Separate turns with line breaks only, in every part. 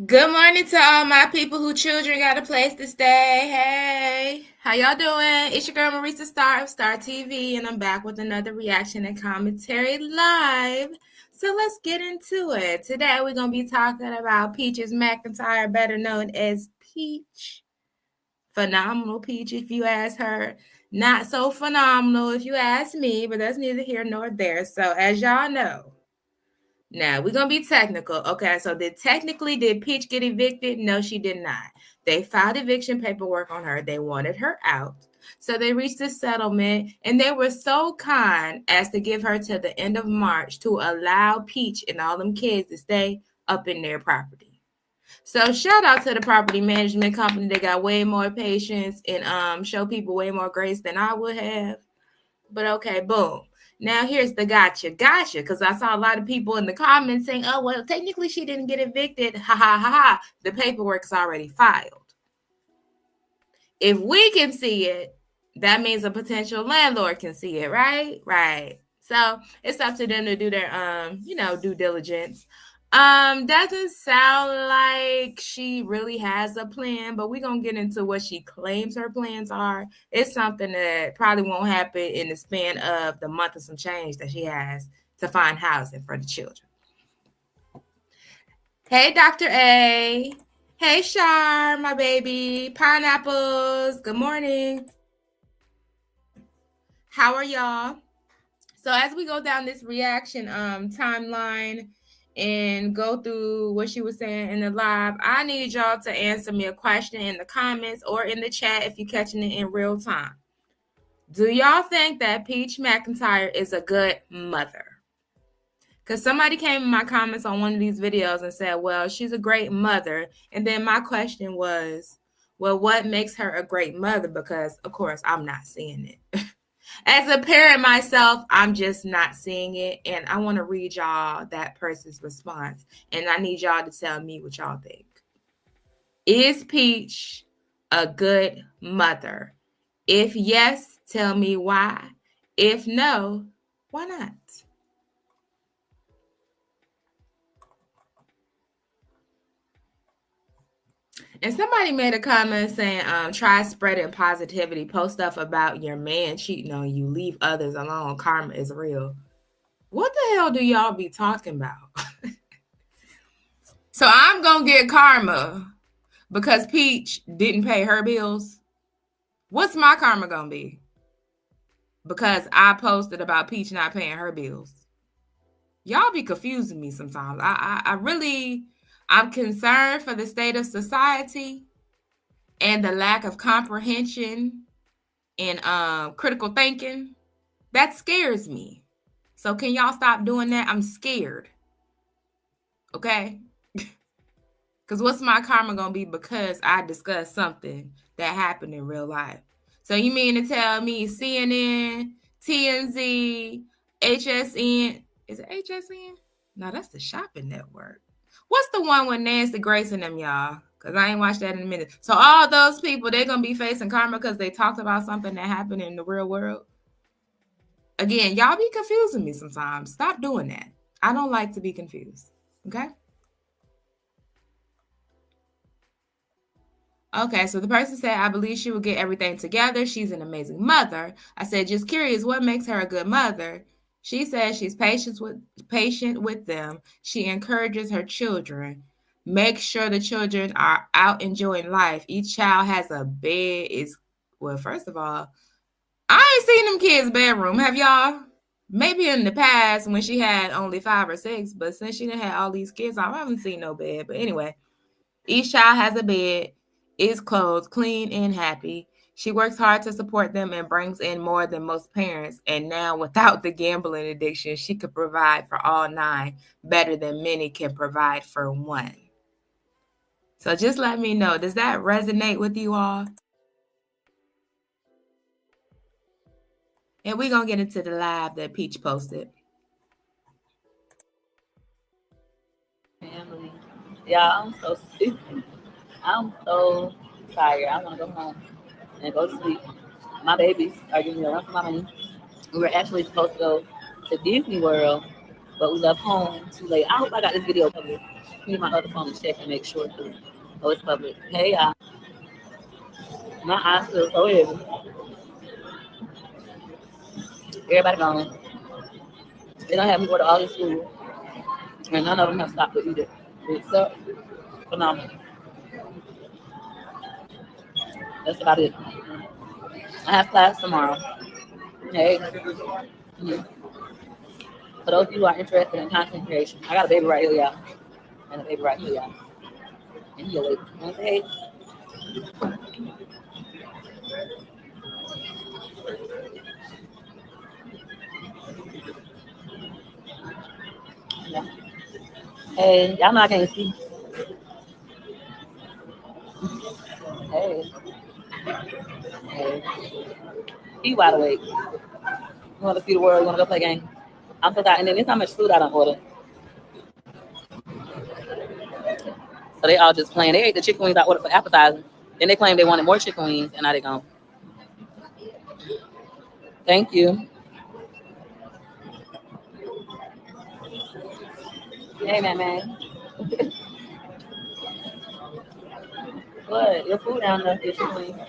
Good morning to all my people who children got a place to stay. Hey, how y'all doing? It's your girl Marisa Star of Star TV, and I'm back with another reaction and commentary live. So let's get into it. Today we're gonna be talking about Peaches McIntyre, better known as Peach. Phenomenal Peach, if you ask her. Not so phenomenal, if you ask me, but that's neither here nor there. So as y'all know. Now we're gonna be technical. Okay, so did Peach get evicted? No, she did not. They filed eviction paperwork on her. They wanted her out. So they reached a settlement and they were so kind as to give her to the end of March to allow Peach and all them kids to stay up in their property. So shout out to the property management company. They got way more patience and show people way more grace than I would have. But okay, boom. Now here's the gotcha, because I saw a lot of people in the comments saying, "Oh, well, technically she didn't get evicted." Ha ha ha ha. The paperwork's already filed. If we can see it, that means a potential landlord can see it, right? Right. So it's up to them to do their due diligence. Doesn't sound like she really has a plan, but we're gonna get into what she claims her plans are. It's something that probably won't happen in the span of the month of some change that she has to find housing for the children. Hey, Dr. A. Hey, Shar, my baby. Pineapples. Good morning. How are y'all? So as we go down this reaction timeline and go through what she was saying in the live, I need y'all to answer me a question in the comments or in the chat if you're catching it in real time. Do y'all think that Peach McIntyre is a good mother? Because somebody came in my comments on one of these videos and said, well, she's a great mother. And then my question was, well, what makes her a great mother? Because, of course, I'm not seeing it. As a parent myself, I'm just not seeing it. And I want to read y'all that person's response. And I need y'all to tell me what y'all think. Is Peach a good mother? If yes, tell me why. If no, why not? And somebody made a comment saying, try spreading positivity. Post stuff about your man cheating on you. Leave others alone. Karma is real. What the hell do y'all be talking about? So I'm going to get karma because Peach didn't pay her bills. What's my karma going to be? Because I posted about Peach not paying her bills. Y'all be confusing me sometimes. I'm concerned for the state of society and the lack of comprehension and critical thinking. That scares me. So can y'all stop doing that? I'm scared. Okay? Because what's my karma going to be because I discussed something that happened in real life? So you mean to tell me CNN, TMZ, HSN, is it HSN? No, that's the shopping network. What's the one with Nancy Grace and them, y'all? Because I ain't watched that in a minute. So all those people, they're going to be facing karma because they talked about something that happened in the real world? Again, y'all be confusing me sometimes. Stop doing that. I don't like to be confused. Okay? Okay, so the person said, I believe she will get everything together. She's an amazing mother. I said, just curious, what makes her a good mother? She says she's patient with them. She encourages her children. Make sure the children are out enjoying life. Each child has a bed. Well, first of all, I ain't seen them kids' bedroom. Have y'all? Maybe in the past when she had only 5 or 6, but since she done had all these kids, I haven't seen no bed. But anyway, each child has a bed, is clothed, clean, and happy. She works hard to support them and brings in more than most parents. And now, without the gambling addiction, she could provide for all 9 better than many can provide for 1. So just let me know, does that resonate with you all? And we're going to get into the live that Peach posted.
Family. Y'all, I'm so stupid. I'm so tired. I want to go home and go to sleep. My babies are giving me a run for my money. We were actually supposed to go to Disney World but we left home too late. I hope I got this video public. Me and my other phone to check and make sure. Oh, it's public. Hey, y'all. My eyes feel so heavy. Everybody gone. They don't have me order all this food, and none of them have stopped to eat it. It's so phenomenal. That's about it. I have class tomorrow. Hey. Mhm. For those of you who are interested in content creation, I got a baby right here, y'all. And a baby right here, y'all. And he awake. Okay. Yeah. Hey, y'all know I can't see. Hey. Hey. He wide awake. You want to see the world? You want to go play game? I'm so tired. And then this how much food I don't order. So they all just playing. They ate the chicken wings I ordered for appetizing. Then they claimed they wanted more chicken wings, and now they gone. Thank you. Hey, man. What? Your food down there? Your chicken wings.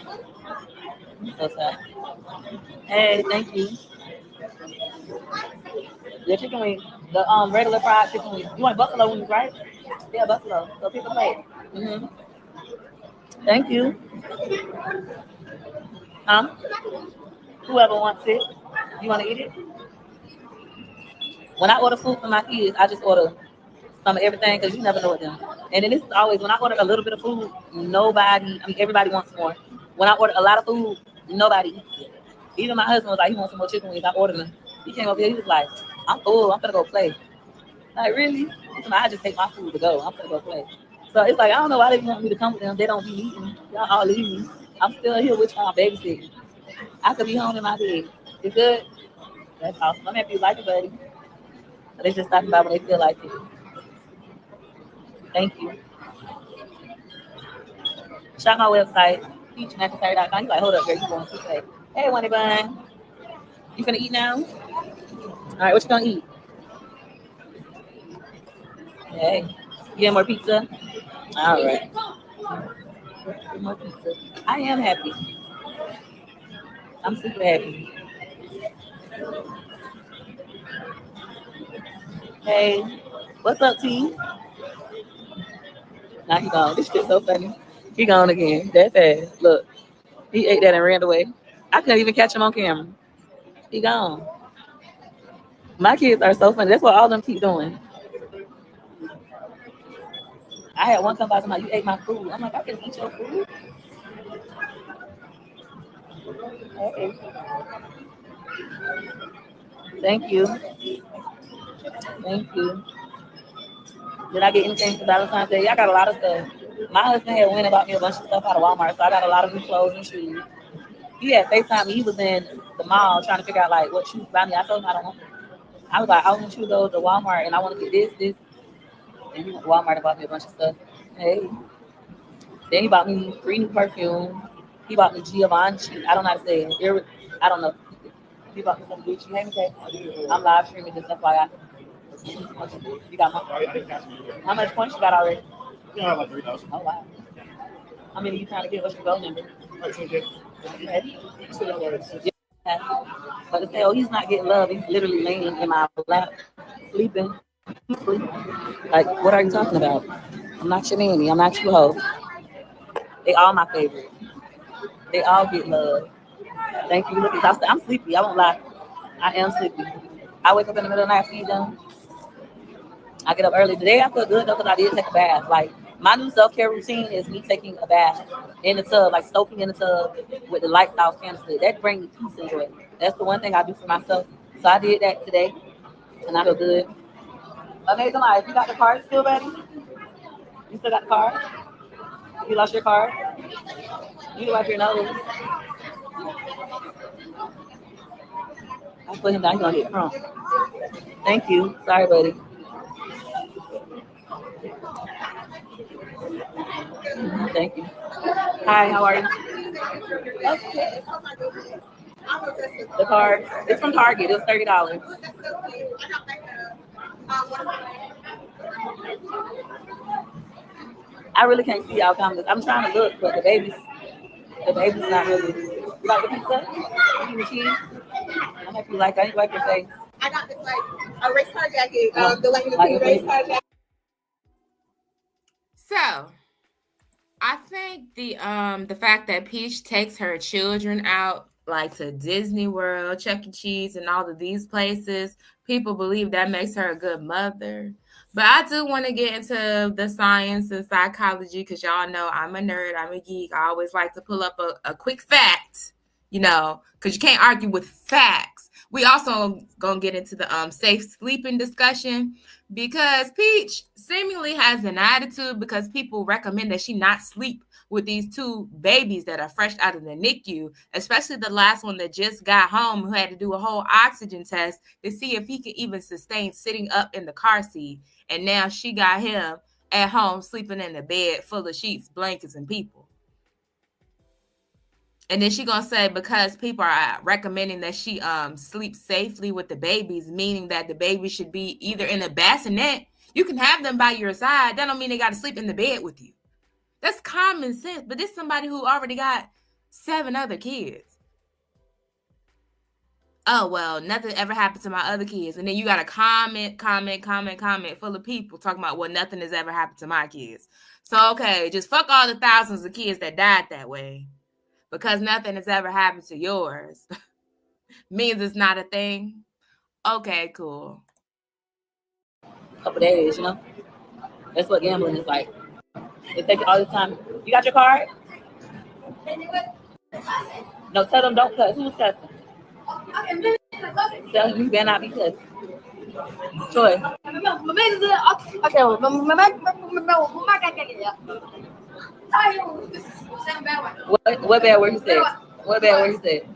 So sad. Hey, thank you. Your chicken wings. The regular fried chicken wings. You want buffalo wings, right? Yeah, buffalo. So pick a plate. Mm-hmm. Thank you. Whoever wants it. You want to eat it? When I order food for my kids, I just order some of everything because you never know what them. And then this is always when I order a little bit of food, everybody wants more. When I order a lot of food, nobody eats it. Even my husband was like, he wants some more chicken wings. I ordered them. He came over here, he was like, I'm full, I'm gonna go play. Like, really? I just take my food to go. I'm gonna go play. So it's like, I don't know why they want me to come with them. They don't be eating. Y'all all leave me. I'm still here with y'all babysitting. I could be home in my bed. You good? That's awesome. I'm happy you like it, buddy. So they just talking about when they feel like it. Thank you. Shop my website, McIntyre.com. You like, hold up, girl, you going too fast. Hey, Wendy Bun. You finna eat now? All right, what you gonna eat? Hey, you get more pizza? All right. More pizza. I am happy. I'm super happy. Hey, what's up, T? Now he gone. This shit's so funny. He gone again. That fast. Look, he ate that and ran away. I couldn't even catch him on camera. He gone. My kids are so funny. That's what all of them keep doing. I had one come by somebody, you ate my food. I'm like, I can eat your food. Hey, thank you. Thank you. Did I get anything for Valentine's Day? Yeah, I got a lot of stuff. My husband had went and bought me a bunch of stuff out of Walmart, so I got a lot of new clothes and shoes. He had FaceTime me. He was in the mall trying to figure out like what shoes to buy me. I told him I don't want them. I was like, I want you to go to Walmart and I want to get this. And he went to Walmart and bought me a bunch of stuff. Hey. Then he bought me 3 new perfumes. He bought me Giovanni. I don't know how to say it. I don't know. He bought me some Gucci. Hey, okay. I'm live streaming this. That's why I got. You got how much points you got already? Yeah, I have like 3,000. Oh wow. How many you trying to get? What's your goal number? Okay. Yeah. But to say, oh, he's not getting love. He's literally laying in my lap, sleeping. Like, what are you talking about? I'm not your nanny. I'm not your hoe. They all my favorite. They all get love. Thank you. Look, I'm sleepy. I won't lie. I am sleepy. I wake up in the middle of the night, feed them. I get up early. Today I feel good though because I did take a bath. Like my new self-care routine is me taking a bath in the tub, like soaking in the tub with the lights off candlestick. That brings me peace and joy. That's the one thing I do for myself. So I did that today and I feel good. Amazing life. You got the card still, buddy? You still got the card? You lost your card? You wipe your nose. I put him down. He's gonna get crunk. Thank you. Sorry, buddy. Thank you. Hi, how are you? Okay. The card. It's from Target. It was $30. I really can't see y'all comments. I'm trying to look, but the baby's not really. You like the pizza? You eating the cheese? I hope you like. I ain't like your face. I got this like a race car jacket. The like race car jacket.
So I think the fact that Peach takes her children out like to Disney World, Chuck E. Cheese, and all of these places, people believe that makes her a good mother. But I do want to get into the science and psychology because y'all know I'm a nerd, I'm a geek. I always like to pull up a quick fact, because you can't argue with facts. We also gonna get into the safe sleeping discussion because Peach seemingly has an attitude because people recommend that she not sleep with these two babies that are fresh out of the NICU, especially the last one that just got home who had to do a whole oxygen test to see if he could even sustain sitting up in the car seat. And now she got him at home sleeping in a bed full of sheets, blankets, and people. And then she gonna say because people are recommending that she sleep safely with the babies, meaning that the baby should be either in a bassinet. You can have them by your side. That don't mean they got to sleep in the bed with you. That's common sense. But this somebody who already got 7 other kids. Oh well, nothing ever happened to my other kids, and then you got a comment full of people talking about well, nothing has ever happened to my kids. So okay, just fuck all the thousands of kids that died that way. Because nothing has ever happened to yours means it's not a thing. Okay, cool.
Couple days, That's what gambling is like. It takes all the time. You got your card? No, tell them don't cuss. Who's cussing? Tell them you better not be cussing. Choice. What bad word he said? What bad word he said?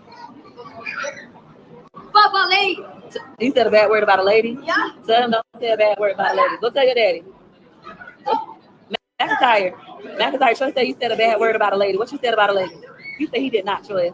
Lady. He said a bad word about a lady? Yeah. Tell him don't say a bad word about a lady. Go tell your daddy. McIntyre. McIntyre, Choice said you said a bad word about a lady. What you said about a lady? You said he did not, Choice.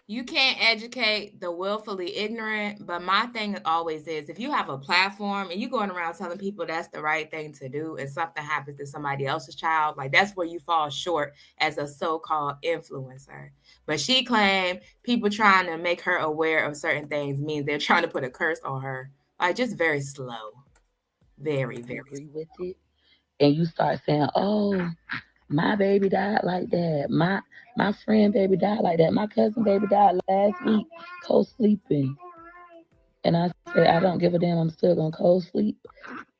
You can't educate the willfully ignorant, but my thing always is if you have a platform and you going around telling people that's the right thing to do and something happens to somebody else's child, like that's where you fall short as a so-called influencer. But she claimed people trying to make her aware of certain things means they're trying to put a curse on her. Like just very slow. Very, very
agree with it. And you start saying, oh, my baby died like that. My friend baby died like that. My cousin baby died last week, co-sleeping. And I say, I don't give a damn. I'm still gonna co-sleep.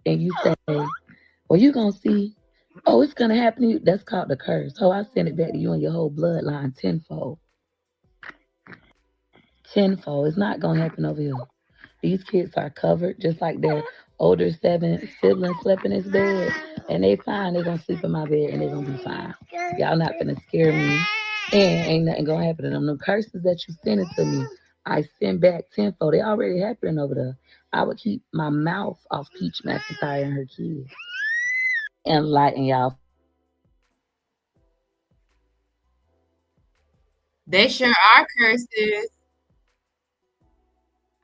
And you say, well, you gonna see. Oh, it's gonna happen to you. That's called the curse. So I send it back to you and your whole bloodline tenfold. Tenfold. It's not gonna happen over here. These kids are covered just like their older 7 siblings slept in his bed. And they fine. They're gonna sleep in my bed and they're gonna be fine. Y'all not gonna scare me. And ain't nothing gonna happen to them. The curses that you send it to me, I send back tenfold. They already happening over there. I would keep my mouth off Peach McIntyre and her kids. Enlighten y'all.
They sure are curses.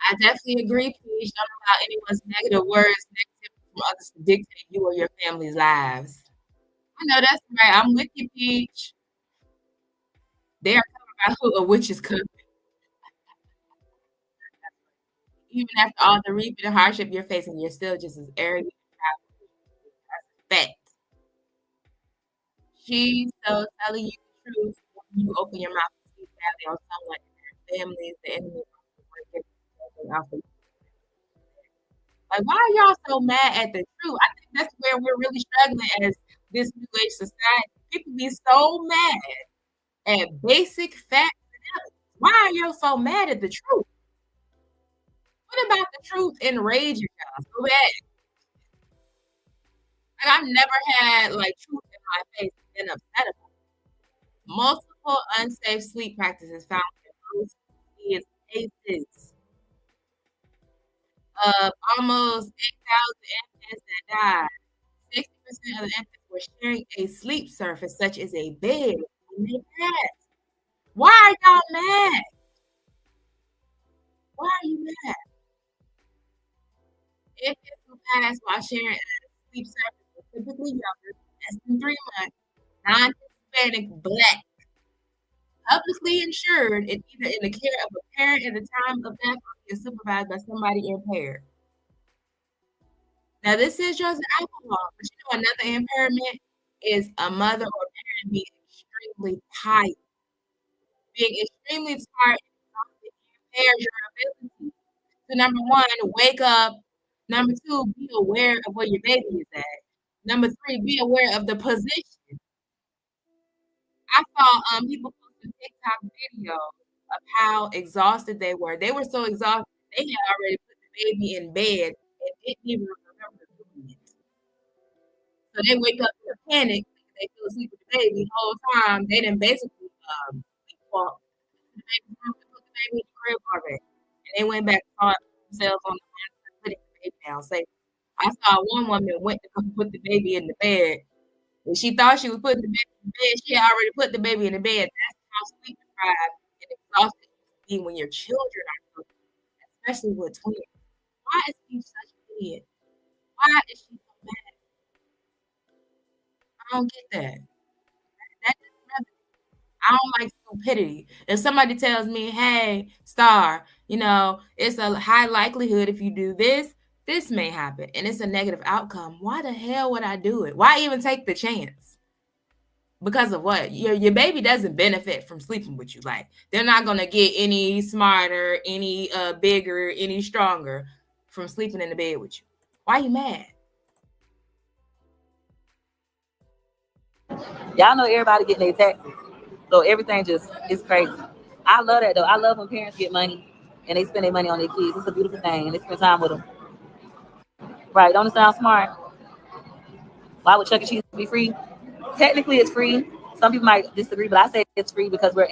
I definitely agree, Peach. Don't allow anyone's negative words, negativity from others to dictate you or your family's lives. I know that's right. I'm with you, Peach. They are covered by who a witch's coven. Even after all the reaping and hardship you're facing, you're still just as arrogant and proud. That's a fact. She's so telling you the truth when you open your mouth to speak badly on someone in their family, the enemy of the like, why are y'all so mad at the truth? I think that's where we're really struggling as this new age society. People be so mad at basic facts and evidence. Why are y'all so mad at the truth? What about the truth enrages y'all so bad? Like, I've never had like truth in my face and been upset about it. Multiple unsafe sleep practices found in most kids' cases of almost 8,000 infants that died. 60% of the infants were sharing a sleep surface, such as a bed, when they passed. Why are y'all mad? Why are you mad? Infants who pass while sharing a sleep service are typically younger, less than 3 months, non-Hispanic, Black, publicly insured, and either in the care of a parent at the time of death or being supervised by somebody impaired. Now, this is just alcohol, but you know another impairment is a mother or parent being extremely tired. Being extremely tired impairs your ability to number one, wake up. Number two, be aware of where your baby is at. Number three, be aware of the position. I saw people posting TikTok videos of how exhausted they were. They were so exhausted they had already put the baby in bed and didn't even remember doing it. So they wake up in a panic, they feel asleep with the baby the whole time. They didn't basically sleepwalk the baby room and put the baby in the crib already. And they went back and saw themselves on the monitor putting the baby down safely. I saw one woman went to come put the baby in the bed. And she thought she was putting the baby in the bed. She had already put the baby in the bed. That's how sleep deprived and exhausted you can be when your children are sleeping, especially with twins. Why is she such an idiot? Why is she so mad? I don't get that. That doesn't I don't like stupidity. If somebody tells me, hey, Star, it's a high likelihood if you do this, this may happen, and it's a negative outcome. Why the hell would I do it? Why even take the chance? Because of what? Your baby doesn't benefit from sleeping with you. Like, they're not gonna get any smarter, any bigger, any stronger from sleeping in the bed with you. Why are you mad?
Y'all know everybody getting their taxes, so everything just is crazy. I love that though. I love when parents get money and they spend their money on their kids. It's a beautiful thing, and they spend time with them. Right? Don't it sound smart? Why would Chuck E. Cheese be free? Technically, it's free. Some people might disagree, but I say it's free because we're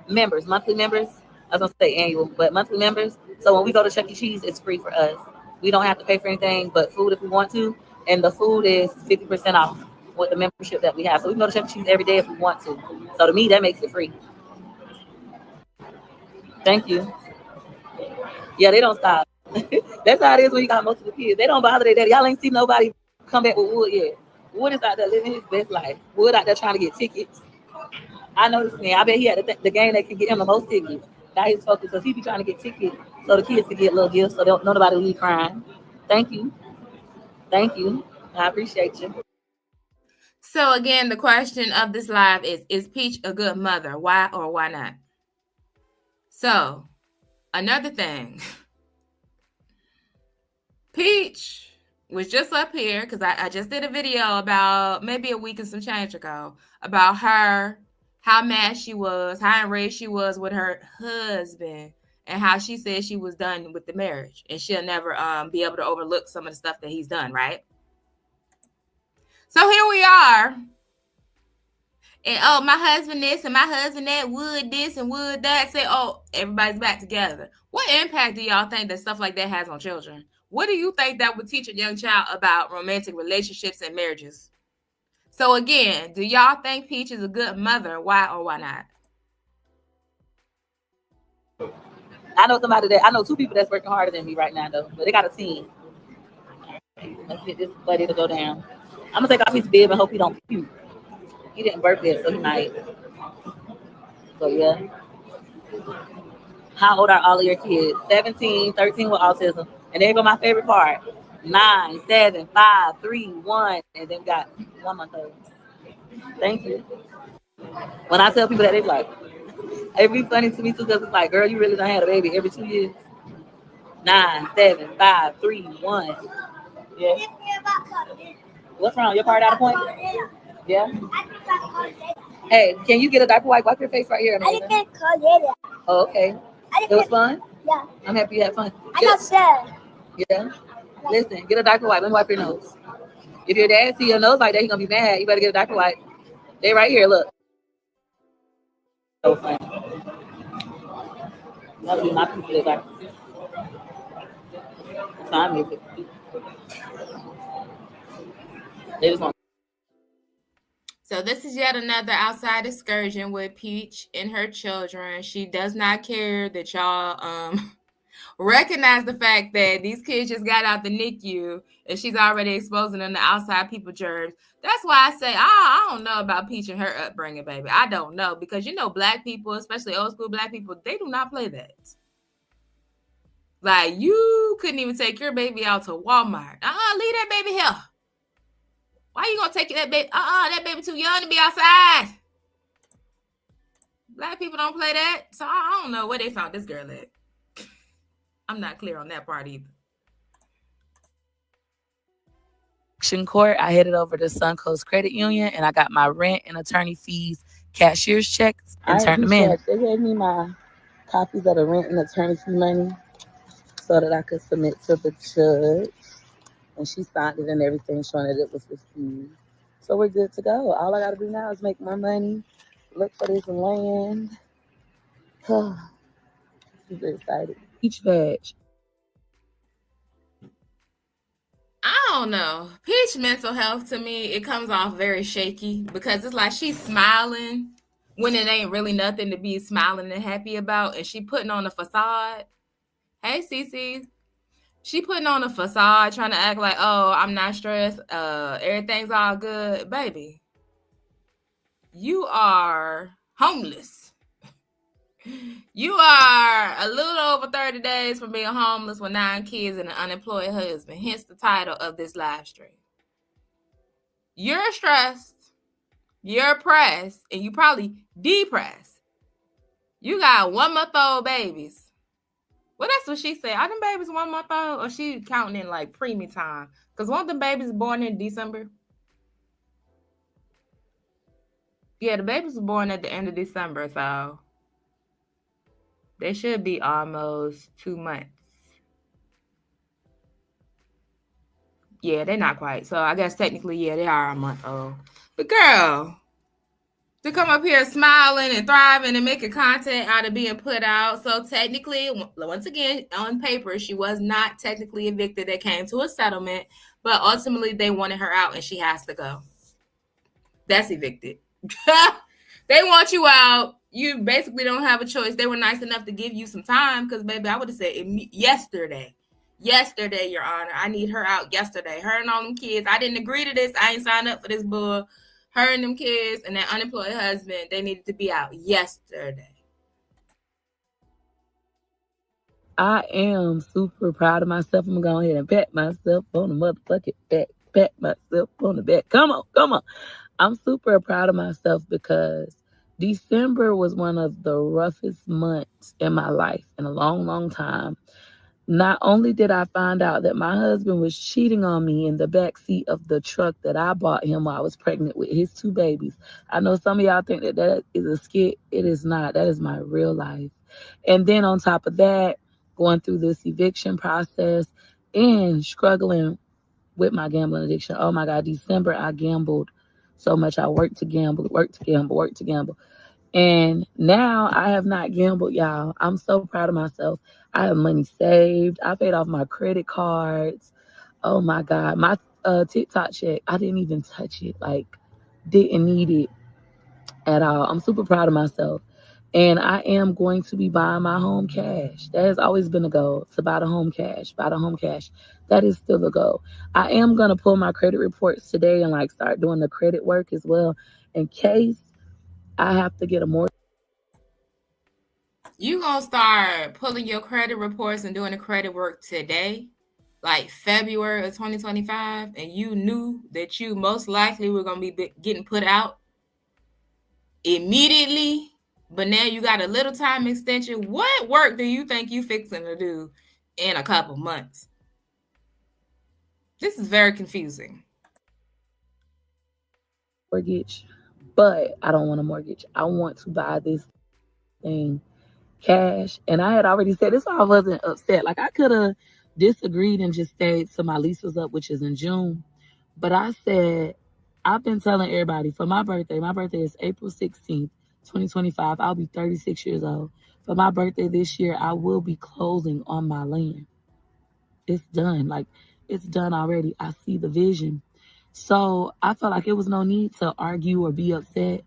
members, monthly members. I was gonna say annual, but monthly members. So when we go to Chuck E. Cheese, it's free for us. We don't have to pay for anything but food if we want to, and the food is 50% off with the membership that we have. So we can go to Chuck E. Cheese every day if we want to. So to me, that makes it free. Thank you. Yeah, they don't stop. That's how it is when you got most of the kids. They don't bother their daddy. Y'all ain't seen nobody come back with Wood yet. Wood is out there living his best life. Wood out there trying to get tickets. I know this man. I bet he had the game that can get him the most tickets. Now he's focused because he be trying to get tickets so the kids can get little gifts so don't nobody leave crying. Thank you. Thank you. I appreciate you.
So again, the question of this live is Peach a good mother? Why or why not? So, another thing. Peach was just up here because I just did a video about maybe a week and some change ago about her, how mad she was, how enraged she was with her husband, and how she said she was done with the marriage and she'll never be able to overlook some of the stuff that he's done, right? So here we are. And oh, my husband this and my husband that, would this and would that. Say, oh, everybody's back together. What impact do y'all think that stuff like that has on children? What do you think that would teach a young child about romantic relationships and marriages? So again, do y'all think Peach is a good mother? Why or why not?
I know two people that's working harder than me right now though, but they got a team. Let's get this buddy to go down. I'm gonna take off his bib and hope he don't puke. He didn't burp yet, so he might. So yeah. How old are all of your kids? 17, 13 with autism. And there go my favorite part. 9, 7, 5, 3, 1. And then we got 1 month old. Thank you. When I tell people that, they're like, it be funny to me too, because it's like, girl, you really done had a baby every 2 years. 9, 7, 5, 3, 1. Yeah. What's wrong? Your card out of point? Yeah. Hey, can you get a diaper wipe? Wipe your face right here. Amanda. Oh, okay. It was fun? Yeah. I'm happy you had fun. I got sad. Yeah. Listen, get a diaper wipe. Let me wipe your nose. If your dad see your nose like that, he's gonna be mad. You better get a diaper wipe. They right here, look. So funny. That'll be my piece of advice. Time music. They just want.
So this is yet another outside excursion with Peach and her children. She does not care that y'all Recognize the fact that these kids just got out the NICU and she's already exposing them to outside people germs. That's why I say I don't know about Peach and her upbringing, baby. I don't know because black people, especially old school black people, they do not play that. Like you couldn't even take your baby out to Walmart. Leave that baby here. Why you gonna take that baby? That baby too young to be outside. Black people don't play that, so I don't know where they found this girl at. I'm not clear on that part either.
Eviction court, I headed over to Suncoast Credit Union and I got my rent and attorney fees, cashier's checks, and turned them in. They gave me my copies of the rent and attorney fee money so that I could submit to the judge. And she signed it and everything, showing that it was received. So we're good to go. All I got to do now is make more money, look for this land. Super excited. Peach veg.
I don't know. Peach mental health to me, it comes off very shaky because it's like she's smiling when it ain't really nothing to be smiling and happy about, and she putting on a facade. Hey, Cece. She putting on a facade, trying to act like, oh, I'm not stressed. Everything's all good. Baby, you are homeless. You are a little over 30 days from being homeless with 9 kids and an unemployed husband. Hence the title of this live stream. You're stressed. You're oppressed. And you probably depressed. You got 1-month-old babies. Well, that's what she said. Are them babies 1 month old, or she counting in like preemie time? Because one of them babies born in December. Yeah, the babies were born at the end of December, so they should be almost 2 months. Yeah, they're not quite. So I guess technically, yeah, they are a month old. But girl, to come up here smiling and thriving and making content out of being put out. So technically, once again, on paper, she was not technically evicted. They came to a settlement, but ultimately they wanted her out and she has to go. That's evicted. They want you out. You basically don't have a choice. They were nice enough to give you some time because, baby, I would have said yesterday. Yesterday, Your Honor. I need her out yesterday. Her and all them kids. I didn't agree to this. I ain't signed up for this bull. Her and them kids and that unemployed husband, they needed to be out yesterday.
I am super proud of myself. I'm going to go ahead and pat myself on the motherfucking back. Pat myself on the back. Come on. I'm super proud of myself because December was one of the roughest months in my life in a long, long time. Not only did I find out that my husband was cheating on me in the backseat of the truck that I bought him while I was pregnant with his 2 babies. I know some of y'all think that is a skit. It is not. That is my real life. And then on top of that, going through this eviction process and struggling with my gambling addiction. Oh my God, December I gambled so much. I worked to gamble. And now I have not gambled, y'all. I'm so proud of myself. I have money saved. I paid off my credit cards. Oh my God. My TikTok check, I didn't even touch it. Like, didn't need it at all. I'm super proud of myself. And I am going to be buying my home cash. That has always been a goal, to buy the home cash. That is still a goal. I am going to pull my credit reports today and like start doing the credit work as well in case I have to get a mortgage.
You gonna start pulling your credit reports and doing the credit work today, like February of 2025, and you knew that you most likely were gonna be getting put out immediately, but now you got a little time extension. What work do you think you fixing to do in a couple months? This is very confusing.
Mortgage, but I don't want a mortgage. I want to buy this thing cash. And I had already said this, why I wasn't upset. Like, I could have disagreed and just stayed till my lease was up, which is in June. But I said, I've been telling everybody for my birthday is April 16th, 2025. I'll be 36 years old. For my birthday this year, I will be closing on my land. It's done. Like, it's done already. I see the vision. So I felt like it was no need to argue or be upset.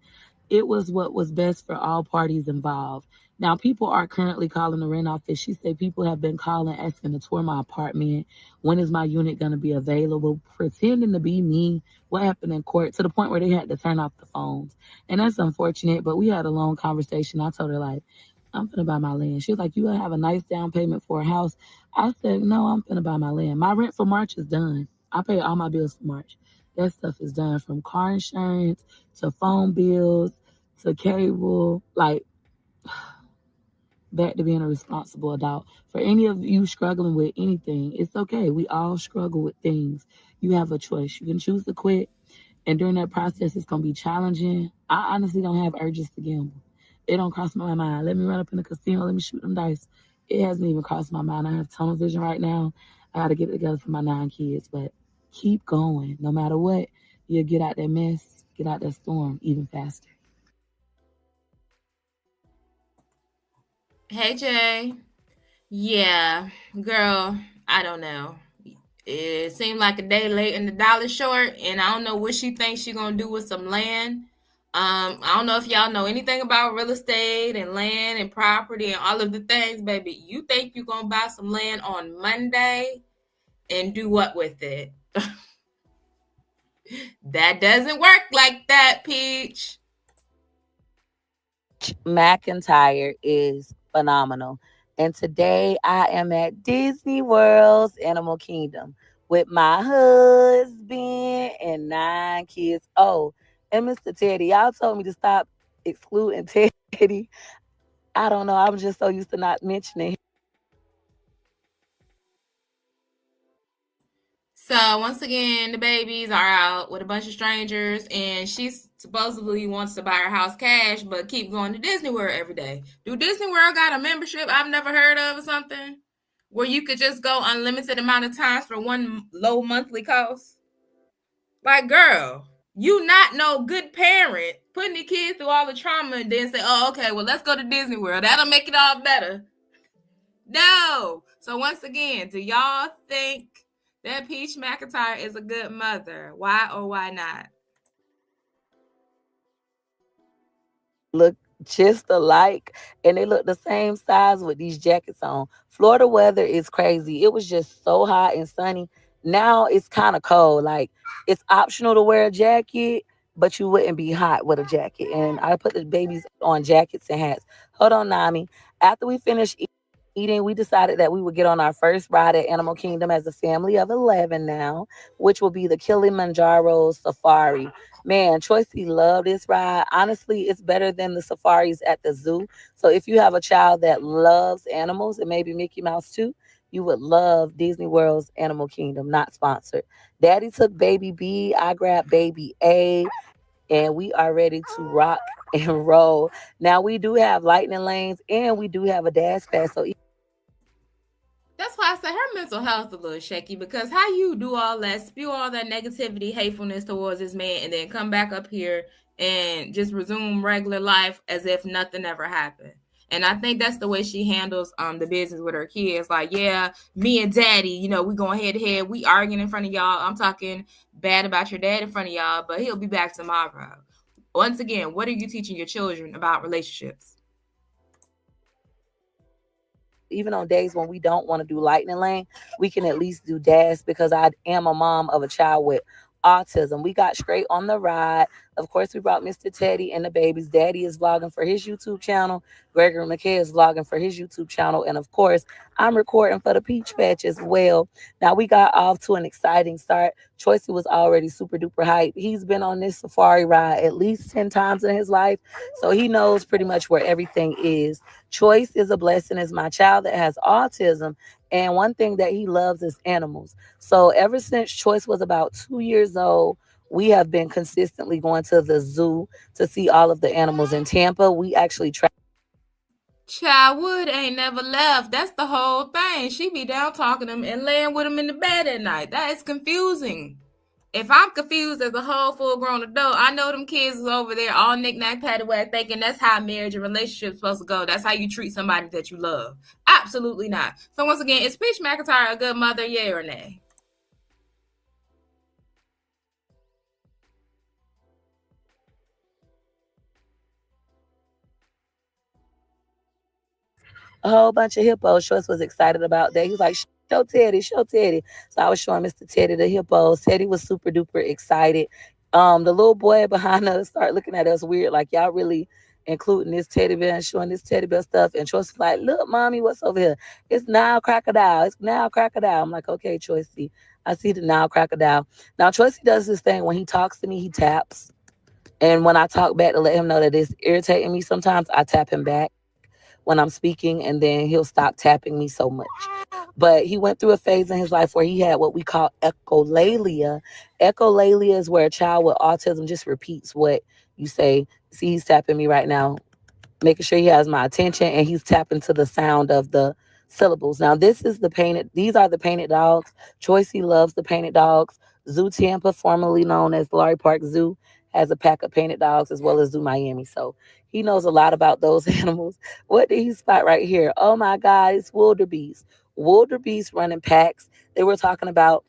It was what was best for all parties involved. Now, people are currently calling the rent office. She said people have been calling asking to tour my apartment. When is my unit going to be available? Pretending to be me. What happened in court to the point where they had to turn off the phones. And that's unfortunate, but we had a long conversation. I told her, like, I'm finna buy my land. She was like, you gonna have a nice down payment for a house. I said, no, I'm finna buy my land. My rent for March is done. I paid all my bills for March. That stuff is done, from car insurance to phone bills to cable. Like, back to being a responsible adult. For any of you struggling with anything, it's okay. We all struggle with things. You have a choice. You can choose to quit, and during that process, it's going to be challenging. I honestly don't have urges to gamble. It don't cross my mind. Let me run up in the casino. Let me shoot them dice. It hasn't even crossed my mind. I have tunnel vision right now. I got to get it together for my 9 kids. But keep going. No matter what, you'll get out that mess, get out that storm even faster.
Hey, Jay. Yeah, girl, I don't know. It seemed like a day late and the dollar short, and I don't know what she thinks she gonna do with some land. I don't know if y'all know anything about real estate and land and property and all of the things, baby. You think you gonna buy some land on Monday and do what with it? That doesn't work like that, Peach.
McIntyre is phenomenal. And today I am at Disney World's Animal Kingdom with my husband and 9 kids. Oh, and Mr. Teddy, y'all told me to stop excluding Teddy. I don't know. I'm just so used to not mentioning.
So once again, the babies are out with a bunch of strangers, and she supposedly wants to buy her house cash, but keep going to Disney World every day. Do Disney World got a membership I've never heard of or something, where you could just go unlimited amount of times for one low monthly cost? Like, girl, you not no good parent putting the kids through all the trauma and then say, "Oh, okay, well let's go to Disney World. That'll make it all better." No. So once again, do y'all think that Peach McIntyre is a good mother? Why or why not?
Look just alike, and they look the same size with these jackets on. Florida weather is crazy. It was just so hot and sunny. Now it's kind of cold. Like, it's optional to wear a jacket, but you wouldn't be hot with a jacket. And I put the babies on jackets and hats. Hold on, Nami. After we finished eating, we decided that we would get on our first ride at Animal Kingdom as a family of 11 now, which will be the Kilimanjaro Safari. Man, Choicey loved this ride. Honestly, it's better than the safaris at the zoo. So if you have a child that loves animals, and maybe Mickey Mouse too, you would love Disney World's Animal Kingdom. Not sponsored. Daddy took baby B, I grabbed baby A, and we are ready to rock and roll. Now we do have lightning lanes, and we do have a dash pass. So
That's why I say her mental health a little shaky, because how you do all that, spew all that negativity, hatefulness towards this man, and then come back up here and just resume regular life as if nothing ever happened. And I think that's the way she handles the business with her kids. Like, yeah, me and daddy, we going head to head. We arguing in front of y'all. I'm talking bad about your dad in front of y'all, but he'll be back tomorrow. Once again, what are you teaching your children about relationships?
even on days when we don't want to do lightning lane, we can at least do dash, because I am a mom of a child with autism. We got straight on the ride. Of course, we brought Mr. Teddy and the babies. Daddy is vlogging for his YouTube channel. Gregory McKay is vlogging for his YouTube channel. And of course, I'm recording for the Peach Patch as well. Now, we got off to an exciting start. Choicey was already super duper hype. He's been on this safari ride at least 10 times in his life. So he knows pretty much where everything is. Choice is a blessing, as my child that has autism. And one thing that he loves is animals. So ever since Choice was about 2 years old, we have been consistently going to the zoo to see all of the animals in Tampa. We actually
Child Wood ain't never left. That's the whole thing. She be down talking to him and laying with him in the bed at night. That is confusing. If I'm confused as a whole full grown adult, I know them kids is over there all knick-knack paddywhack thinking that's how marriage and relationship supposed to go. That's how you treat somebody that you love. Absolutely not. So once again, is Peach McIntyre a good mother, yeah or nay?
a whole bunch of hippos. Shorts was excited about that. He was like, show Teddy, show Teddy. So I was showing Mr. Teddy the hippos. Teddy was super duper excited. The little boy behind us started looking at us weird, like y'all really including this teddy bear and showing this teddy bear stuff. And Choice was like, look, mommy, what's over here? It's Nile Crocodile. It's Nile Crocodile. I'm like, okay, Choicey. I see the Nile Crocodile. Now, Choicey does this thing when he talks to me, he taps. And when I talk back to let him know that it's irritating me sometimes, I tap him back when I'm speaking, and then he'll stop tapping me so much. But he went through a phase in his life where he had what we call echolalia. Echolalia is where a child with autism just repeats what you say. See, he's tapping me right now, making sure he has my attention, and he's tapping to the sound of the syllables. Now, these are the painted dogs. Choicey loves the painted dogs. Zoo Tampa, formerly known as Laurie Park Zoo, has a pack of painted dogs, as well as Zoo Miami. So he knows a lot about those animals. What did he spot right here? Oh my God, it's wildebeest. Wildebeest running packs. They were talking about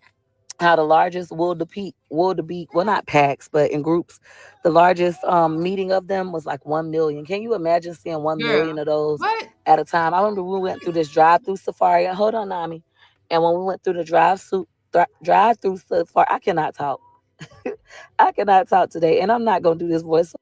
how the largest wildebeest, well, not packs, but in groups, the largest meeting of them was like 1 million. Can you imagine seeing 1 million
Girl,
of those
what?
at a time? I remember we went through this drive-through safari. Hold on, Nami. And when we went through the drive-through safari, I cannot talk. I cannot talk today, and I'm not gonna do this voiceover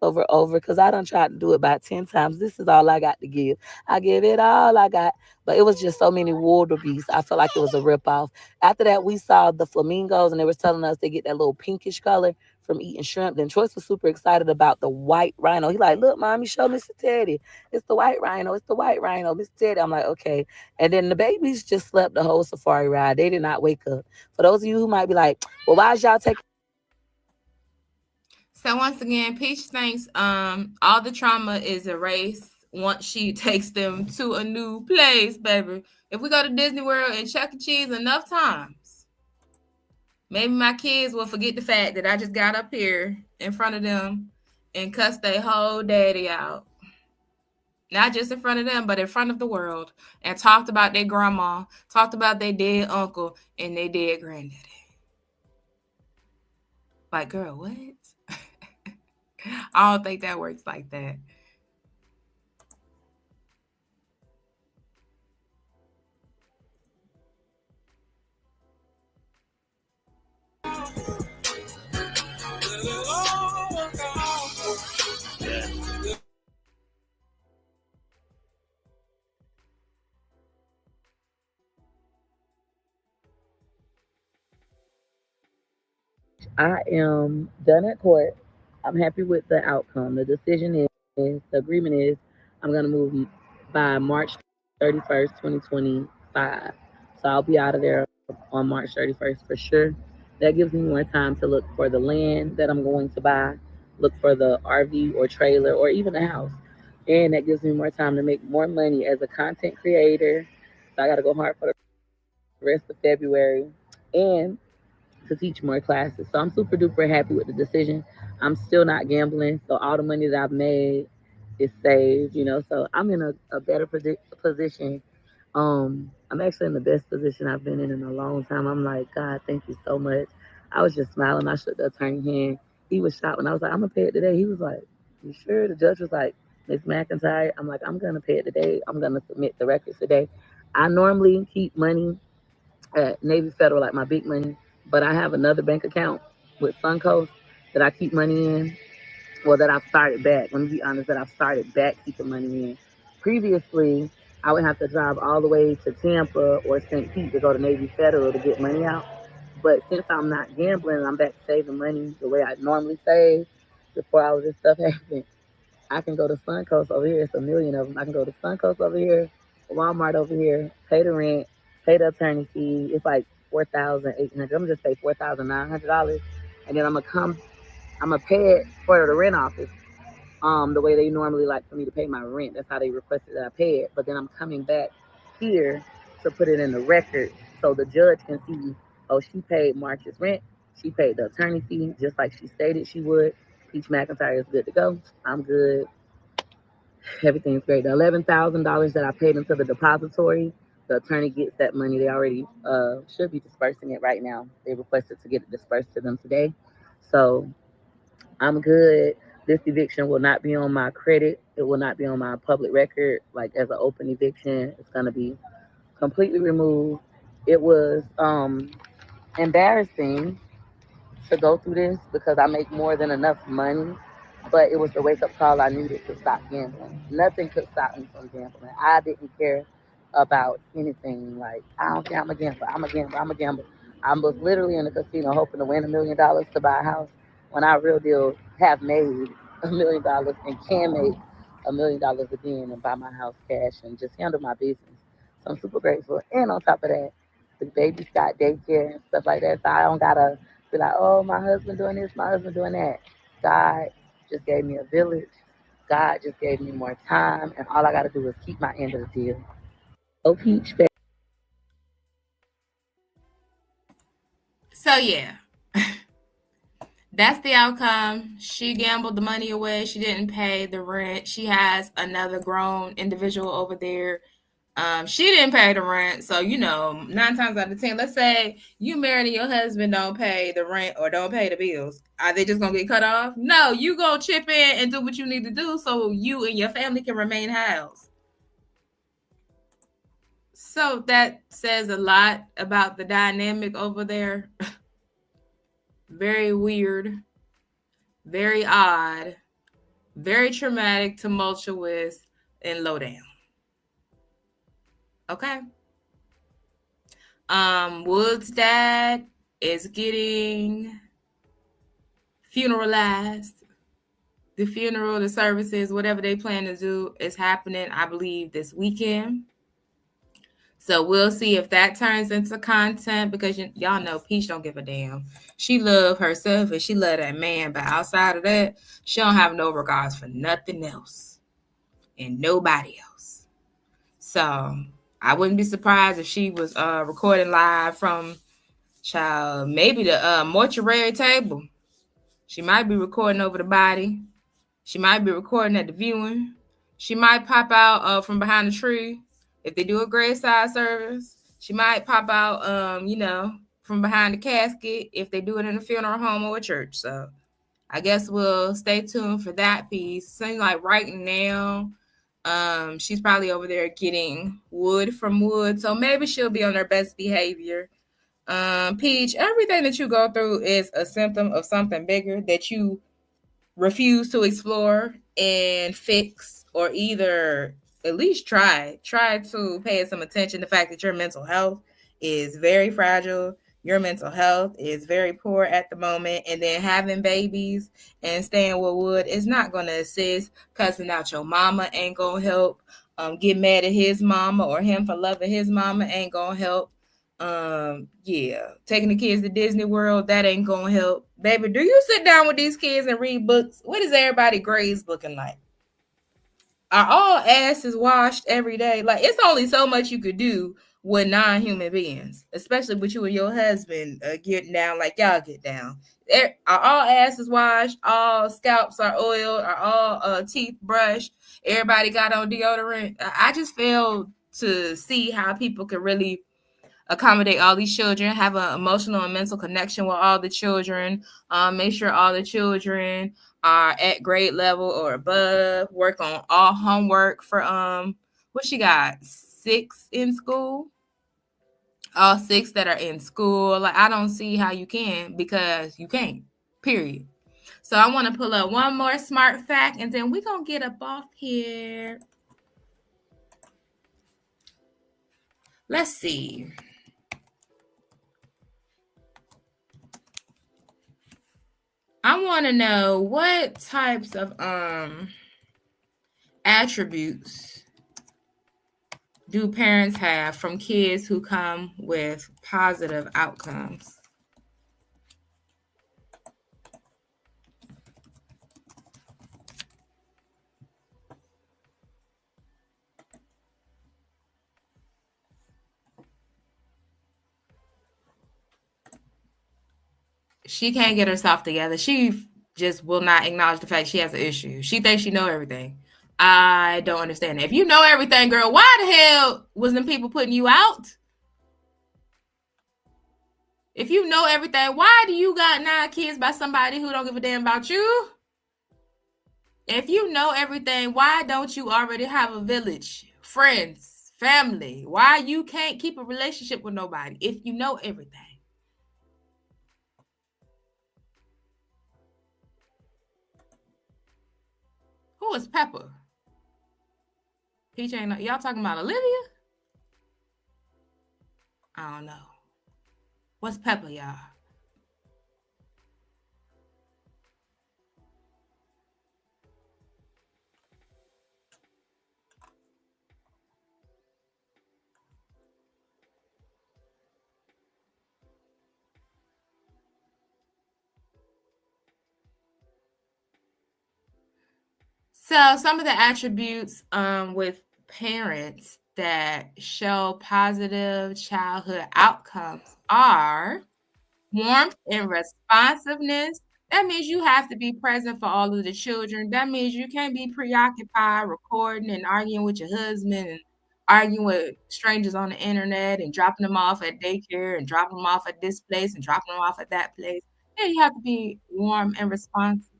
over because I done tried to do it about 10 times. This is all I got to give. I give it all I got. But it was just so many wildebeest. I felt like it was a ripoff. After that, we saw the flamingos, and they was telling us they get that little pinkish color from eating shrimp. Then Choice was super excited about the white rhino. He like, look, mommy, show Mr. Teddy. It's the white rhino. It's the white rhino, Mr. Teddy. I'm like, okay. And then the babies just slept the whole safari ride. They did not wake up. For those of you who might be like, well, why is y'all taking
So once again, Peach thinks all the trauma is erased once she takes them to a new place, baby. If we go to Disney World and Chuck E. Cheese enough times, maybe my kids will forget the fact that I just got up here in front of them and cussed their whole daddy out. Not just in front of them, but in front of the world, and talked about their grandma, talked about their dead uncle and their dead granddaddy. Like, girl, what? I don't think that works like that.
I am done at court. I'm happy with the outcome. The decision the agreement is I'm going to move by March 31st, 2025. So I'll be out of there on March 31st for sure. That gives me more time to look for the land that I'm going to buy, look for the RV or trailer or even a house. And that gives me more time to make more money as a content creator. So I got to go hard for the rest of February. And to teach more classes. So I'm super duper happy with the decision. I'm still not gambling. So all the money that I've made is saved, So I'm in a better position. I'm actually in the best position I've been in a long time. I'm like, God, thank you so much. I was just smiling. I shook the attorney hand. He was shocked when I was like, I'm gonna pay it today. He was like, you sure? The judge was like, Miss McIntyre. I'm like, I'm gonna pay it today. I'm gonna submit the records today. I normally keep money at Navy Federal, like my big money, but I have another bank account with Suncoast that I keep money in. Well, that I've started back. Let me be honest, that I've started back keeping money in. Previously, I would have to drive all the way to Tampa or St. Pete to go to Navy Federal to get money out. But since I'm not gambling, I'm back saving money the way I normally save before all of this stuff happened. I can go to Suncoast over here. It's a million of them. I can go to Suncoast over here, Walmart over here, pay the rent, pay the attorney fee. It's like 4,800. I'm gonna just pay $4,900, and then I'm gonna pay it for the rent office. The way they normally like for me to pay my rent. That's how they requested that I pay it. But then I'm coming back here to put it in the record so the judge can see, oh, she paid March's rent. She paid the attorney fee just like she stated she would. Peach McIntyre is good to go. I'm good. Everything's great. The $11,000 that I paid into the depository, the attorney gets that money. They already should be dispersing it right now. They requested to get it dispersed to them today. So I'm good. This eviction will not be on my credit. It will not be on my public record, like as an open eviction. It's gonna be completely removed. It was embarrassing to go through this because I make more than enough money, but it was the wake up call I needed to stop gambling. Nothing could stop me from gambling. I didn't care about anything. Like, I don't care, I'm a gambler, I'm a gambler, I'm a gambler. I was literally in the casino hoping to win $1 million to buy a house when I real deal have made $1 million and can make $1 million again and buy my house cash and just handle my business. So I'm super grateful. And on top of that, the baby's got daycare and stuff like that. So I don't gotta be like, oh, my husband doing this, my husband doing that. God just gave me a village. God just gave me more time, and all I got to do is keep my end of the deal. Oh, Peach.
So yeah, that's the outcome. She gambled the money away. She didn't pay the rent. She has another grown individual over there. She didn't pay the rent. So, 9 times out of 10, let's say you married and your husband don't pay the rent or don't pay the bills. Are they just going to get cut off? No, you go chip in and do what you need to do so you and your family can remain housed. So that says a lot about the dynamic over there. Very weird, very odd, very traumatic, tumultuous, and low down. Okay. Wood's dad is getting funeralized. The funeral, the services, whatever they plan to do is happening, I believe, this weekend. So we'll see if that turns into content because y'all know Peach don't give a damn. She love herself and she love that man, but outside of that, she don't have no regards for nothing else and nobody else. So I wouldn't be surprised if she was recording live from maybe the mortuary table. She might be recording over the body. She might be recording at the viewing. She might pop out from behind the tree. If they do a graveside service, she might pop out, from behind the casket if they do it in a funeral home or a church. So I guess we'll stay tuned for that piece. Seems like right now, she's probably over there getting wood from Wood. So maybe she'll be on her best behavior. Peach, everything that you go through is a symptom of something bigger that you refuse to explore and fix, or either at least try to pay some attention. The fact that your mental health is very fragile, your mental health is very poor at the moment, and then having babies and staying with Wood is not going to assist. Cussing out your mama ain't going to help. Get mad at his mama or him for loving his mama ain't going to help. Taking the kids to Disney World, that ain't gonna help. Baby, do you sit down with these kids and read books? What is everybody grades looking like? Are all asses washed every day? Like, it's only so much you could do with non-human beings, especially with you and your husband getting down like y'all get down. Are all asses washed? All scalps are oiled? Are all teeth brushed? Everybody got on deodorant? I just fail to see how people can really accommodate all these children, have an emotional and mental connection with all the children, make sure all the children are at grade level or above, work on all homework for what she got, 6 in school, all 6 that are in school. Like, I don't see how you can, because you can't, period. So I want to pull up one more smart fact and then we're going to get up off here. Let's see. I want to know what types of attributes do parents have from kids who come with positive outcomes? She can't get herself together. She just will not acknowledge the fact she has an issue. She thinks she knows everything. I don't understand that. If you know everything, girl, why the hell was them people putting you out? If you know everything, why do you got 9 kids by somebody who don't give a damn about you? If you know everything, why don't you already have a village, friends, family? Why you can't keep a relationship with nobody if you know everything? Who is Pepper? Peach ain't know. Y'all talking about Olivia? I don't know. What's Pepper, y'all? So some of the attributes with parents that show positive childhood outcomes are warmth and responsiveness. That means you have to be present for all of the children. That means you can't be preoccupied recording and arguing with your husband and arguing with strangers on the internet and dropping them off at daycare and dropping them off at this place and dropping them off at that place. Yeah, you have to be warm and responsive.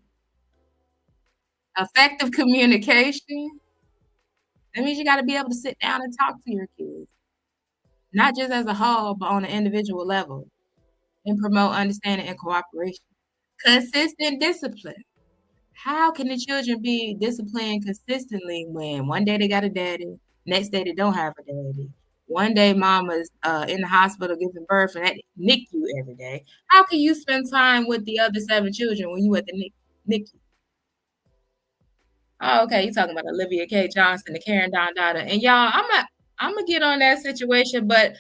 Effective communication. That means you got to be able to sit down and talk to your kids, not just as a whole, but on an individual level, and promote understanding and cooperation. Consistent discipline. How can the children be disciplined consistently when one day they got a daddy, next day they don't have a daddy? One day mama's in the hospital giving birth and at NICU every day. How can you spend time with the other 7 children when you at the NICU? Oh, okay, you talking about Olivia K. Johnson, the Karen Don daughter. And y'all, I'm gonna get on that situation, but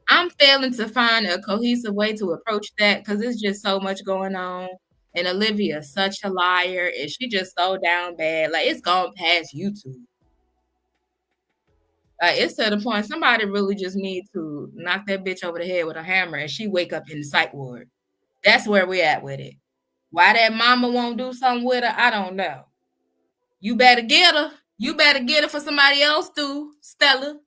I'm failing to find a cohesive way to approach that because there's just so much going on. And Olivia's such a liar, and she just so down bad. Like it's gone past YouTube. It's to the point somebody really just need to knock that bitch over the head with a hammer, and she wake up in the psych ward. That's where we at with it. Why that mama won't do something with her, I don't know. You better get her. You better get her for somebody else too, Stella.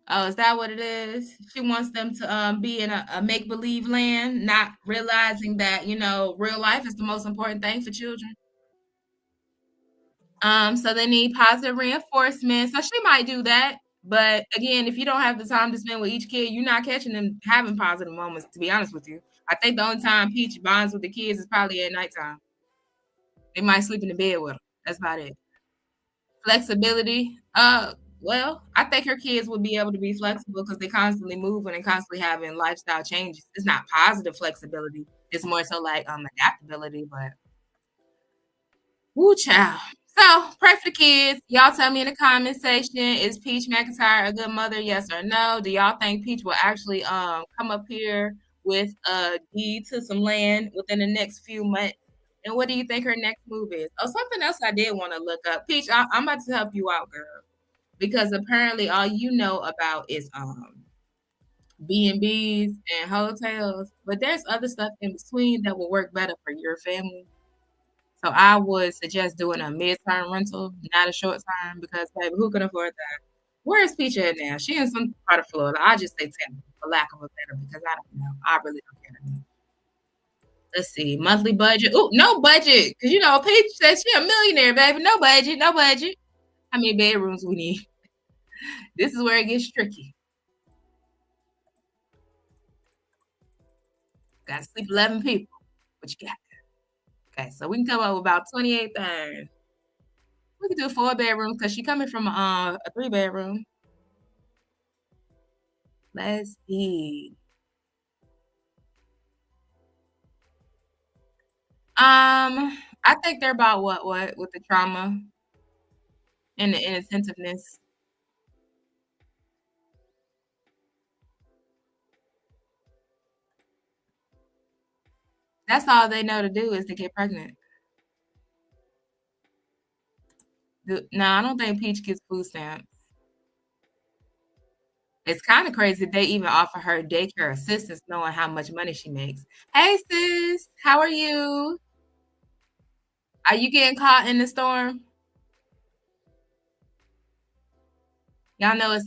Oh, is that what it is? She wants them to be in a make believe land, not realizing that real life is the most important thing for children. So they need positive reinforcement. So she might do that, but again, if you don't have the time to spend with each kid, you're not catching them having positive moments. To be honest with you, I think the only time Peach bonds with the kids is probably at nighttime. They might sleep in the bed with them. That's about it. Flexibility. Well, I think her kids would be able to be flexible because they constantly moving and constantly having lifestyle changes. It's not positive flexibility. It's more so like adaptability, but woo child. So pray for the kids. Y'all tell me in the comment section, is Peach McIntyre a good mother? Yes or no? Do y'all think Peach will actually come up here with a deed to some land within the next few months? And what do you think her next move is? Oh, something else I did want to look up. Peach, I'm about to help you out, girl. Because apparently all you know about is B&Bs and hotels, but there's other stuff in between that will work better for your family. So I would suggest doing a mid-term rental, not a short term, because baby, who can afford that? Where is Peach at now? She in some part of Florida. I just say Tampa, for lack of a better, because I don't know. I really don't care. Let's see, monthly budget. Oh, no budget, because Peach says she a millionaire, baby. No budget, no budget. How many bedrooms we need? This is where it gets tricky. Got to sleep 11 people. What you got? Okay, so we can come up with about 28,000. We can do 4 bedrooms because she coming from a 3 bedroom. Let's see. I think they're about what with the trauma and the inattentiveness. That's all they know to do is to get pregnant. No, I don't think Peach gets food stamps. It's kind of crazy they even offer her daycare assistance knowing how much money she makes. Hey sis, how are you? Are you getting caught in the storm? Y'all know it's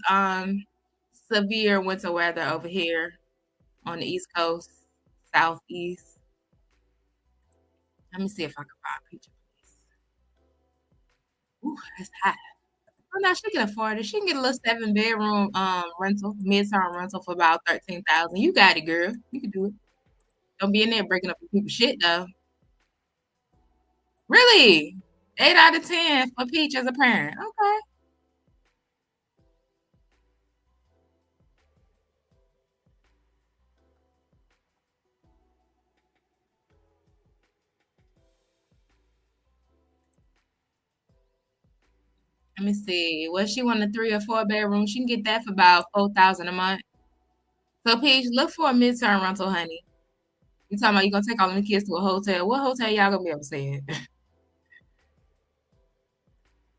severe winter weather over here on the East Coast, Southeast. Let me see if I can find a picture. Ooh, that's hot. Oh no, she can afford it. She can get a little 7 bedroom rental, mid-term rental for about 13,000. You got it, girl. You can do it. Don't be in there breaking up people's shit though. Really? 8 out of 10 for Peach as a parent. Okay. Let me see. What she want, a 3 or 4 bedroom? She can get that for about 4,000 a month. So Peach, look for a mid-term rental, honey. You talking about you gonna take all them kids to a hotel? What hotel y'all gonna be able to stay at?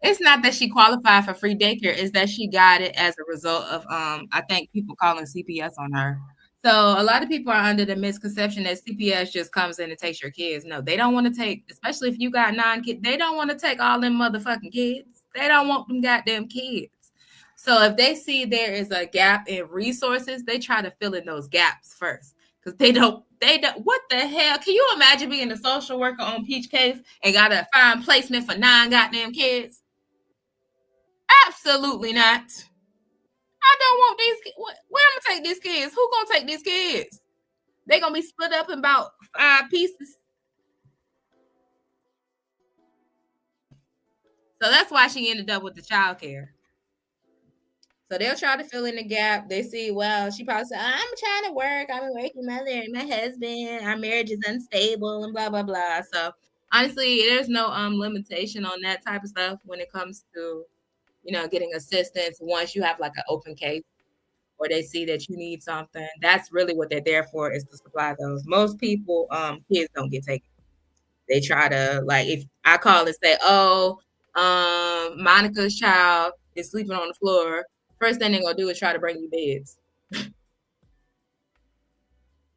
It's not that she qualified for free daycare, it's that she got it as a result of I think people calling CPS on her. So a lot of people are under the misconception that CPS just comes in and takes your kids. No, they don't want to take, especially if you got 9 kids, they don't want to take all them motherfucking kids. They don't want them goddamn kids. So if they see there is a gap in resources, they try to fill in those gaps first. Because they don't, what the hell? Can you imagine being a social worker on Peach Case and gotta find placement for 9 goddamn kids? Absolutely not. I don't want these kids. Where I'm gonna take these kids? Who gonna take these kids? They gonna be split up in about 5 pieces. So that's why she ended up with the child care. So they'll try to fill in the gap. They see, well, she probably said, I'm trying to work. I'm a working mother and my husband, our marriage is unstable and blah, blah, blah. So honestly, there's no limitation on that type of stuff when it comes to, getting assistance once you have like an open case or they see that you need something. That's really what they're there for, is to supply those. Most people, kids don't get taken. They try to, like, if I call and say, oh, Monica's child is sleeping on the floor, first thing they're gonna do is try to bring you beds.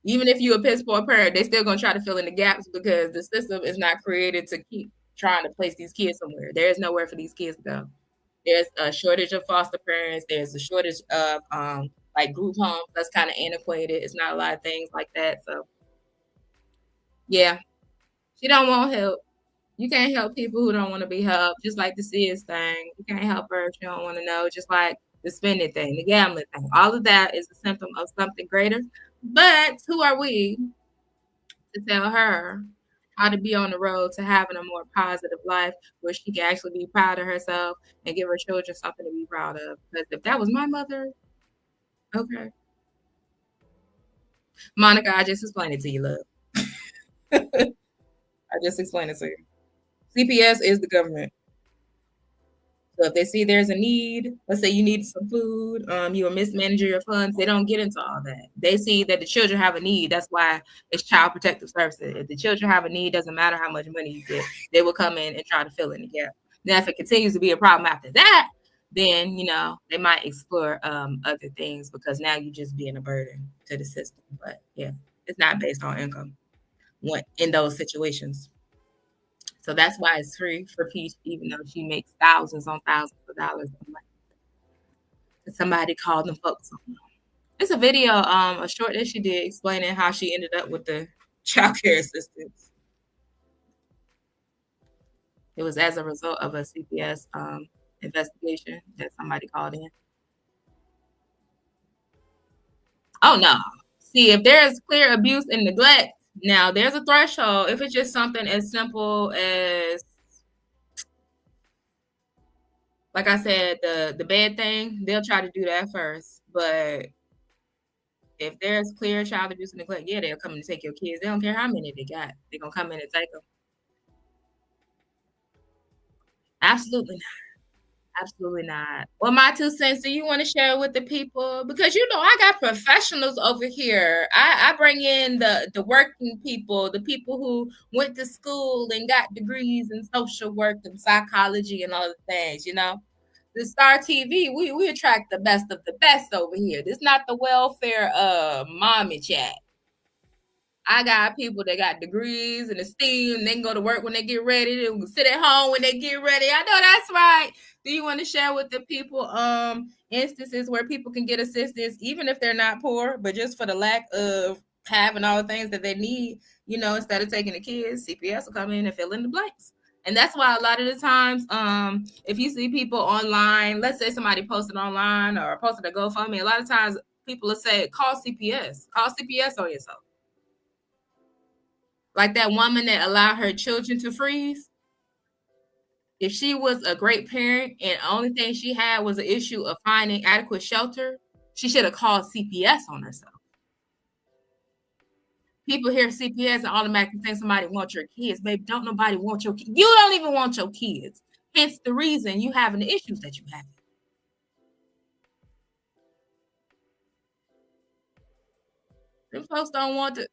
Even if you're a piss poor parent, they still gonna try to fill in the gaps because the system is not created to keep trying to place these kids somewhere. There is nowhere for these kids to go. There's a shortage of foster parents. There's a shortage of like group homes. That's kind of antiquated. It's not a lot of things like that. So yeah, she don't want help. You can't help people who don't want to be helped. Just like the SIDS thing, you can't help her if she don't want to know. Just like the spending thing, the gambling thing. All of that is a symptom of something greater. But who are we to tell her how to be on the road to having a more positive life where she can actually be proud of herself and give her children something to be proud of? Because if that was my mother, okay. Monica, I just explained it to you, love. I just explained it to you. CPS is the government. So if they see there's a need, let's say you need some food, you mismanage your funds, they don't get into all that. They see that the children have a need. That's why it's child protective services. If the children have a need, doesn't matter how much money you get, they will come in and try to fill in the gap. Now, if it continues to be a problem after that, then they might explore other things because now you're just being a burden to the system. But yeah, it's not based on income in those situations. So that's why it's free for Peach, even though she makes thousands on thousands of dollars a month. Somebody called them folks. It's a video, a short that she did explaining how she ended up with the child care assistance. It was as a result of a CPS investigation that somebody called in. Oh no. See, if there is clear abuse and neglect, now there's a threshold. If it's just something as simple as, like I said, the bad thing, they'll try to do that first. But if there's clear child abuse and neglect, yeah, they'll come and take your kids. They don't care how many they got. They're gonna come in and take them. Absolutely not. Absolutely not. Well, my 2 cents, do you want to share with the people? Because I got professionals over here. I bring in the working people, the people who went to school and got degrees in social work and psychology and other things, The Star TV, we attract the best of the best over here. This not the welfare mommy chat. I got people that got degrees and esteem. They can go to work when they get ready. They can sit at home when they get ready. I know that's right. Do you want to share with the people instances where people can get assistance, even if they're not poor, but just for the lack of having all the things that they need, instead of taking the kids, CPS will come in and fill in the blanks. And that's why a lot of the times, if you see people online, let's say somebody posted online or posted a GoFundMe, a lot of times people will say, call CPS on yourself. Like that woman that allowed her children to freeze. If she was a great parent and the only thing she had was an issue of finding adequate shelter, she should have called CPS on herself. People hear CPS and automatically think somebody wants your kids. Baby, don't nobody want your kids. You don't even want your kids. Hence the reason you having the issues that you have. Them folks don't want to.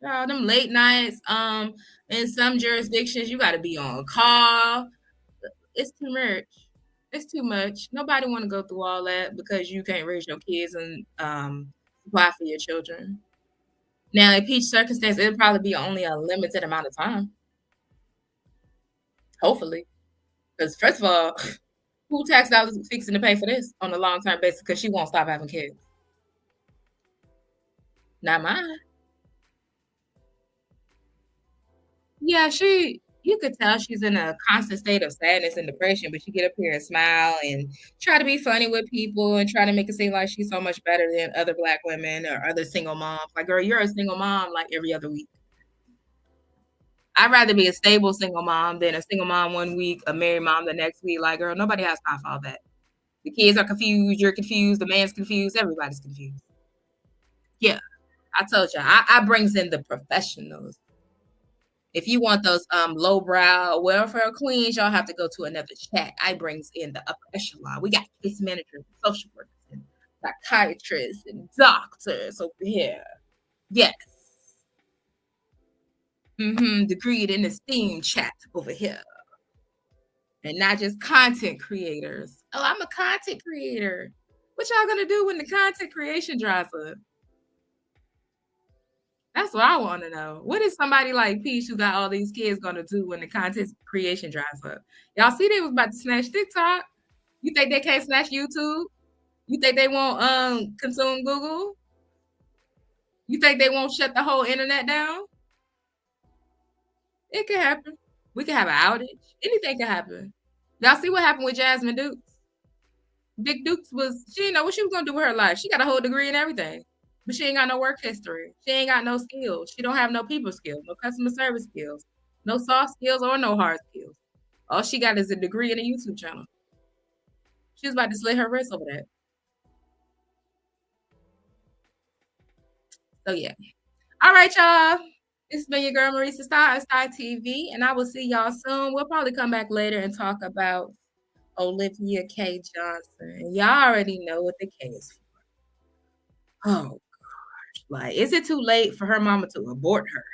Child, them late nights. In some jurisdictions, you got to be on call. It's too much. It's too much. Nobody want to go through all that because you can't raise your kids and supply for your children. Now, in each circumstance, it'll probably be only a limited amount of time. Hopefully. Because first of all, who tax dollars fixing to pay for this on a long-term basis because she won't stop having kids? Not mine. Yeah, you could tell she's in a constant state of sadness and depression, but she get up here and smile and try to be funny with people and try to make it seem like she's so much better than other Black women or other single moms. Like, girl, you're a single mom like every other week. I'd rather be a stable single mom than a single mom one week, a married mom the next week. Like, girl, nobody has time for all that. The kids are confused, you're confused, the man's confused, everybody's confused. Yeah, I told you, I brings in the professionals. If you want those lowbrow welfare queens, y'all have to go to another chat. I brings in the upper echelon. We got case managers, social workers, and psychiatrists, and doctors over here. Yes. Degreed in the STEAM chat over here. And not just content creators. Oh, I'm a content creator. What y'all gonna do when the content creation dries up? That's what I want to know. What is somebody like Peach who got all these kids gonna do when the content creation dries up? Y'all see they was about to snatch TikTok. You think they can't snatch YouTube? You think they won't consume Google? You think they won't shut the whole internet down? It could happen. We could have an outage. Anything could happen. Y'all see what happened with Jasmine Dukes? Big Dukes she didn't know what she was gonna do with her life. She got a whole degree in everything. But she ain't got no work history. She ain't got no skills. She don't have no people skills, no customer service skills, no soft skills or no hard skills. All she got is a degree and a YouTube channel. She was about to slit her wrist over that. So yeah. All right, y'all. This has been your girl Marisa Star TV, and I will see y'all soon. We'll probably come back later and talk about Olivia K. Johnson. Y'all already know what the K is for. Oh gosh. Like, is it too late for her mama to abort her?